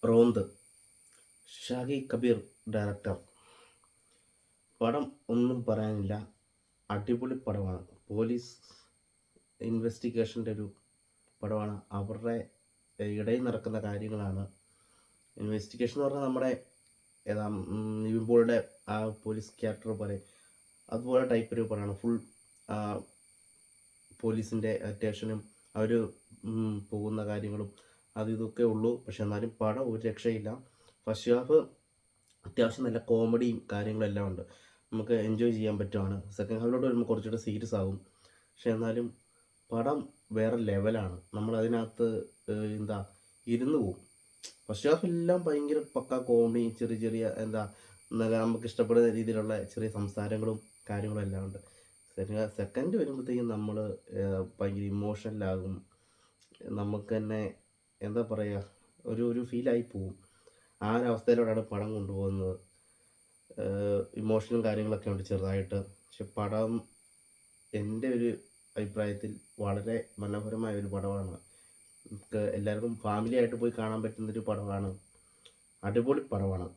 റോന്ത് Shahi Kabir director. പടം ഒന്നും പറയാനില്ല, അടിപൊളി പടമാണ്. പോലീസ് ഇൻവെസ്റ്റിഗേഷൻ്റെ ഒരു പടമാണ്. അവരുടെ ഇടയിൽ നടക്കുന്ന കാര്യങ്ങളാണ് ഇൻവെസ്റ്റിഗേഷൻ എന്ന് പറഞ്ഞാൽ. നമ്മുടെ ഏതാ നിവിൻ പോളിയുടെ ആ പോലീസ് ക്യാരക്ടർ പോലെ അതുപോലെ ടൈപ്പ് ഒരു പടമാണ്. ഫുൾ പോലീസിൻ്റെ അറ്റൻഷനും അവർ പോകുന്ന കാര്യങ്ങളും ഇതൊക്കെ ഉള്ളൂ. പക്ഷെ എന്നാലും പടം ഒരു രക്ഷയില്ല. ഫസ്റ്റ് ഹാഫ് അത്യാവശ്യം നല്ല കോമഡിയും കാര്യങ്ങളെല്ലാം ഉണ്ട്, നമുക്ക് എൻജോയ് ചെയ്യാൻ പറ്റുവാണ്. സെക്കൻഡ് ഹാഫിലോട്ട് വരുമ്പോൾ കുറച്ചുകൂടെ സീരിയസ് ആകും. പക്ഷെ എന്നാലും പടം വേറെ ലെവലാണ്. നമ്മളതിനകത്ത് ഇരുന്ന് പോവും. ഫസ്റ്റ് ഹാഫ് എല്ലാം ഭയങ്കര പക്ക കോമഡി, ചെറിയ ചെറിയ നല്ല നമുക്ക് ഇഷ്ടപ്പെടുന്ന രീതിയിലുള്ള ചെറിയ സംസാരങ്ങളും കാര്യങ്ങളും എല്ലാം ഉണ്ട്. സെക്കൻഡ് വരുമ്പോഴത്തേക്കും നമ്മൾ ഭയങ്കര ഇമോഷണലാകും. നമുക്ക് തന്നെ ഒരു ഫീലായി പോവും. ആ ഒരു അവസ്ഥയിലൂടെയാണ് പടം കൊണ്ടുപോകുന്നത്. ഇമോഷനും കാര്യങ്ങളൊക്കെ ഉണ്ട് ചെറുതായിട്ട്. പക്ഷെ പടം എൻ്റെ ഒരു അഭിപ്രായത്തിൽ വളരെ മനോഹരമായ ഒരു പടമാണ്. നമുക്ക് എല്ലാവർക്കും ഫാമിലി ആയിട്ട് പോയി കാണാൻ പറ്റുന്നൊരു പടമാണ്. അടിപൊളി പടമാണ്.